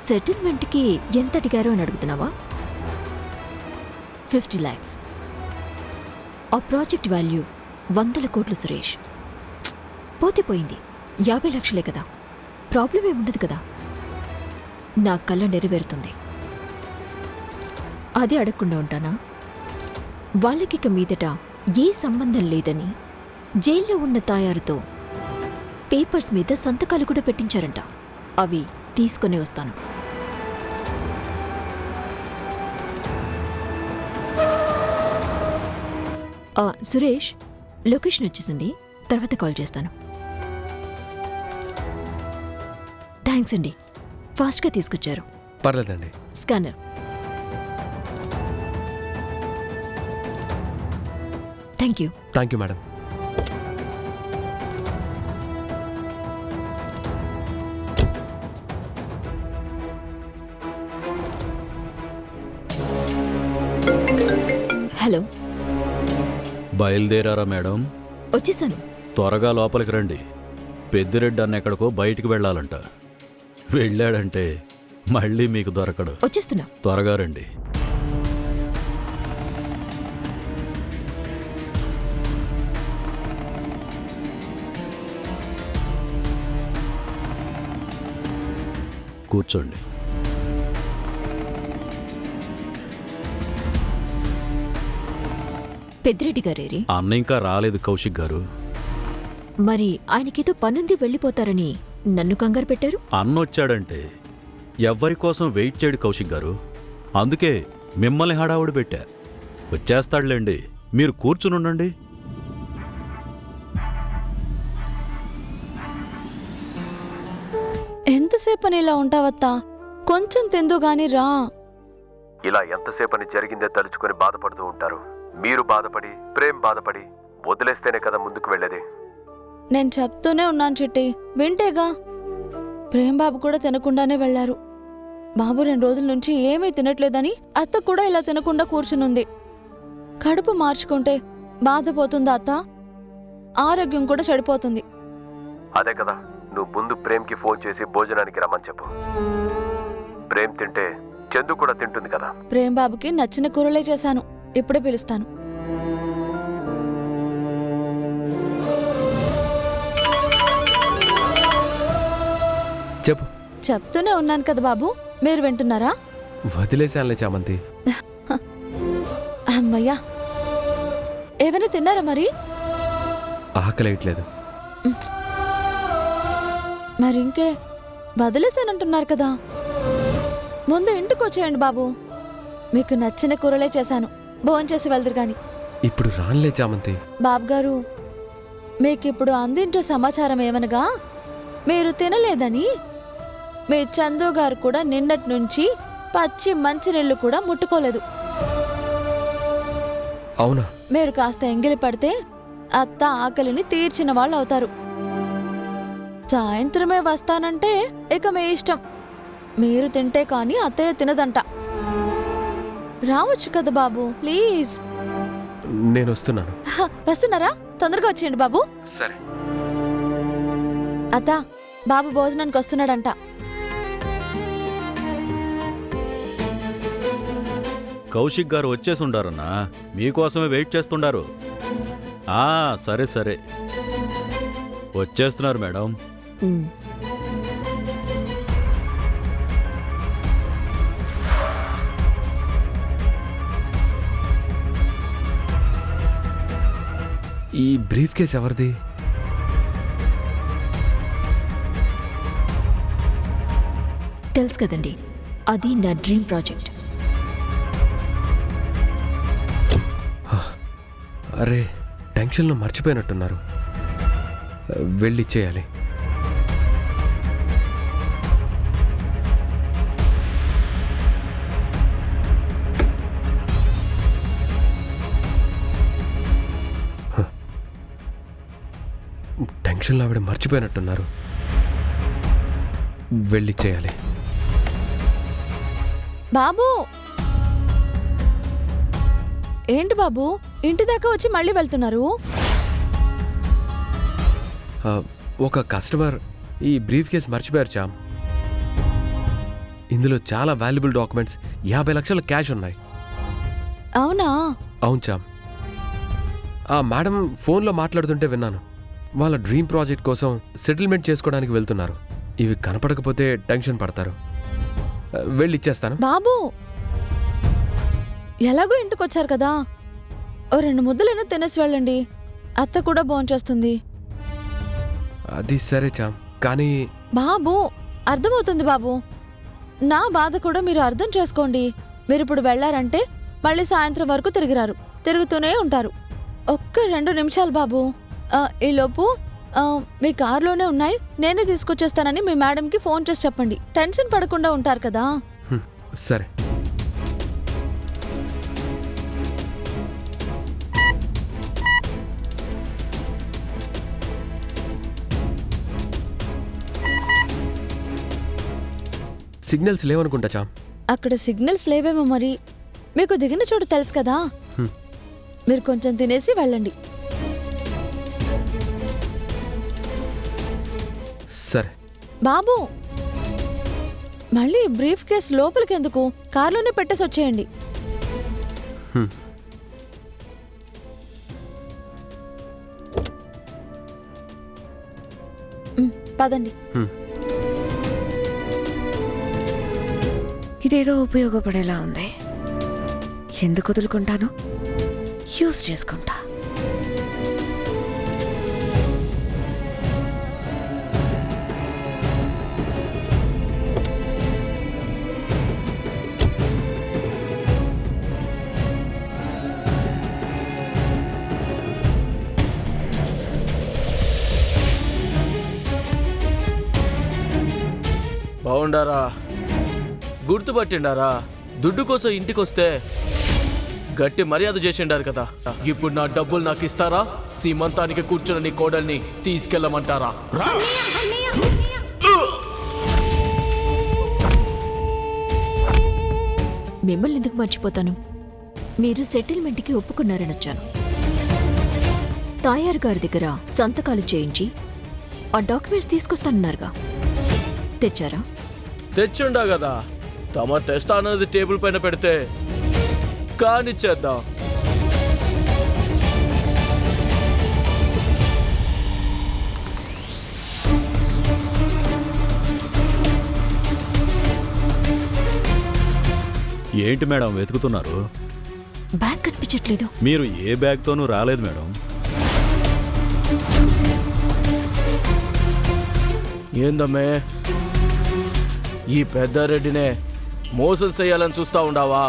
సెటిల్మెంట్కి ఎంత అడిగారో అని అడుగుతున్నావా? 50 lakhs. ఆ ప్రాజెక్ట్ వాల్యూ 100 కోట్లు సురేష్. పోతే పోయింది, 50 లక్షలే కదా, ప్రాబ్లం ఏముండదు కదా. నా కళ్ళ నెరవేరుతుంది. అదే అడగకుండా ఉంటానా? వాళ్ళకిక మీదట ఏ సంబంధం లేదని జైల్లో ఉన్న తాయారుతో పేపర్స్ మీద సంతకాలు కూడా పెట్టించారంట. అవి తీసుకునే వస్తాను. సురేష్, లొకేషన్ వచ్చేసింది, తర్వాత కాల్ చేస్తాను. థ్యాంక్స్ అండి, ఫాస్ట్గా తీసుకొచ్చారు. పర్లేదండి. Scanner. Thank you. Thank you madam. Hello, బయలుదేరారా మేడం? వచ్చేసాను. త్వరగా లోపలికి రండి. పెద్దిరెడ్డి అన్న ఎక్కడికో బయటికి వెళ్ళాలంట. వెళ్ళాడంటే మళ్ళీ మీకు దొరకడు. వచ్చేస్తున్నా. త్వరగా రండి. కూర్చోండి. పెద్దిరెడ్డి గారేరి? అన్న ఇంకా రాలేదు కౌశిక్ గారు. మరి ఆయనకేదో పనుంది వెళ్ళిపోతారని నన్ను కంగారు పెట్టారు. అన్న వచ్చాడంటే ఎవ్వరి కోసం వెయిట్ చేయడు కౌశిక్ గారు. అందుకే మిమ్మల్ని హడావుడి పెట్టా. వచ్చేస్తాడులేండి, మీరు కూర్చునుండండి. ఎంతసేపని ఇలా ఉంటావత్తా? కొంచెం తిందుగాని రా. ఇలా ఎంతసేపని జరిగిందే తలుచుకొని బాధపడుతూ ఉంటారు. మీరు బాధపడి, ప్రేమ్ బాధపడి వదిలేస్తేనే కదా ముందుకు వెళ్ళేది. నేను చెప్తూనే ఉన్నాను చిట్టి, వింటేగా. ప్రేమ్ బాబు కూడా తినకుండానే వెళ్లారు. బాబు 2 రోజుల నుంచి ఏమీ తినట్లేదని అత్త కూడా ఇలా తినకుండా కూర్చునుంది. కడుపు మార్చుకుంటే బాధపోతుందా అత్త? ఆరోగ్యం కూడా చెడిపోతుంది. అదే కదా, నువ్వు ముందు ప్రేమ్కి ఫోన్ చేసి భోజనానికి రమ్మని చెప్పు. ప్రేమ్ తింటే చందు కూడా తింటుంది కదా. ప్రేమ్ బాబుకి నచ్చిన కూరలే చేశాను, ఇప్పుడే పిలుస్తాను. చెప్పు. చెప్తూనే ఉన్నాను కదా బాబు, మీరు వింటున్నారా? వదిలేశానులే చామంతి. అమ్మయ్యా, ఏమైనా తిన్నారా మరి? ఆకలేయట్లేదు. మరి ఇంకే వదిలేసానంటున్నారు కదా. ముందు ఇంటికి వచ్చేయండి బాబు, మీకు నచ్చిన కూరలే చేశాను, భోంచేసి వెళ్దురు గాని. ఇప్పుడు రానులే చామంతి. బాబుగారు, మీకిప్పుడు అందించే సమాచారం ఏమనగా, మీరు తినలేదని మీ చందు గారు కూడా నిన్నటి నుంచి పచ్చి మంచినీళ్లు కూడా ముట్టుకోలేదు. అవునా? మీరు కాస్త ఎంగిలి పడితే అత్త ఆకలిని తీర్చిన వాళ్ళు అవుతారు. సాయంత్రమే వస్తానంటే ఇక మీ ఇష్టం. మీరు తింటే కానీ అత్తయ్య తినదంట. రావచ్చు కదా బాబు, ప్లీజ్. నేను వస్తున్నాను. వస్తున్నారా? తొందరగా వచ్చేయండి బాబు. సరే. అత్త, బాబు భోజనానికి వస్తున్నాడంట. కౌశిక్ గారు వచ్చేసుండారన్నా, మీకోసమే వెయిట్ చేస్తుండారు. సరే సరే, వచ్చేస్తున్నారు మేడం. ఈ బ్రీఫ్ కేస్ ఎవరిది? తెలుసు కదండి, అది నా డ్రీమ్ ప్రాజెక్ట్. అరే, టెన్షన్లో మర్చిపోయినట్టున్నారు. వెళ్ళి చేయాలి. టెన్షన్లో ఆవిడ మర్చిపోయినట్టున్నారు. వెళ్ళి చేయాలి. బాబు, ఏంటి బాబు ఇంటి దాకా వచ్చి మళ్ళీ వెళ్తున్నారు? ఒక కస్టమర్ ఈ బ్రీఫ్ కేస్ మర్చిపోయారు చామ్. ఇందులో చాలా వాల్యుబుల్ డాక్యుమెంట్స్, 50 లక్షల క్యాష్ ఉన్నాయి. అవునా? అవును చామ్. ఆ మేడం ఫోన్లో మాట్లాడుతుంటే విన్నాను. వాళ్ళ డ్రీమ్ ప్రాజెక్ట్ కోసం సెటిల్మెంట్ చేసుకోవడానికి వెళ్తున్నారు. ఇవి కనపడకపోతే టెన్షన్ పడతారు. వెళ్ళి ఇచ్చేస్తాను. బాబు, ఎలాగో ఇంటికి వచ్చారు కదా, ఓ 2 ముద్దలైనా తినేసి వెళ్ళండి. అత్త కూడా భోంచేస్తుంది. అది సరే చామ్, కానీ బాబు, అర్థమవుతుంది బాబు. నా బాధ కూడా మీరు అర్థం చేసుకోండి. మీరు ఇప్పుడు వెళ్ళారంటే మళ్ళీ సాయంత్రం వరకు తిరిగిరారు, తిరుగుతూనే ఉంటారు. ఒక్క 2 నిమిషాలు బాబు. ఈలోపు మీ కారులోనే ఉన్నాయి, నేనే తీసుకొచ్చేస్తానని మీ మేడంకి ఫోన్ చేసి చెప్పండి. టెన్షన్ పడకుండా ఉంటారు కదా. సరే. సిగ్నల్స్ లేవనుకుంటా చామ్. అక్కడ సిగ్నల్స్ లేవేమో మరి. మీకు దిగిన చోటు తెలుసు కదా. మీరు కొంచెం తినేసి వెళ్ళండి. సరే. బాబు, మళ్ళీ బ్రీఫ్ కేస్ లోపలికి ఎందుకు? కార్లోనే పెట్టేసి వచ్చేయండి. పదండి. ఇదేదో ఉపయోగపడేలా ఉంది. ఎందుకు వదులుకుంటాను? యూజ్ చేసుకుంటా. బాగుండారా? గుర్తుపట్టిండారా? దుడ్డు కోసం ఇంటికొస్తే గట్టి మర్యాద చేసిండారు కదా. ఇప్పుడు నా డబ్బులు నాకు ఇస్తారా? సీమంతానికి కూర్చున్న నీ కోడల్ని తీసుకెళ్ళమంటారా? మిమ్మల్ని ఎందుకు మర్చిపోతాను? మీరు సెటిల్మెంట్కి ఒప్పుకున్నారని వచ్చాను. తాయారు గారి దగ్గర సంతకాలు చేయించి ఆ డాక్యుమెంట్స్ తీసుకొస్తానన్నారుగా, తెచ్చారా? తెచ్చుండా కదా. తమ తెస్తా అన్నది టేబుల్ పైన పెడితే కానిచ్చేద్దాం. ఏంటి మేడం వెతుకుతున్నారు? బ్యాగ్ కనిపించట్లేదు. మీరు ఏ బ్యాగ్తోనూ రాలేదు మేడం. ఏందమ్మే, ఈ పెద్దారెడ్డినే మోసం చేయాలని చూస్తా ఉండావా?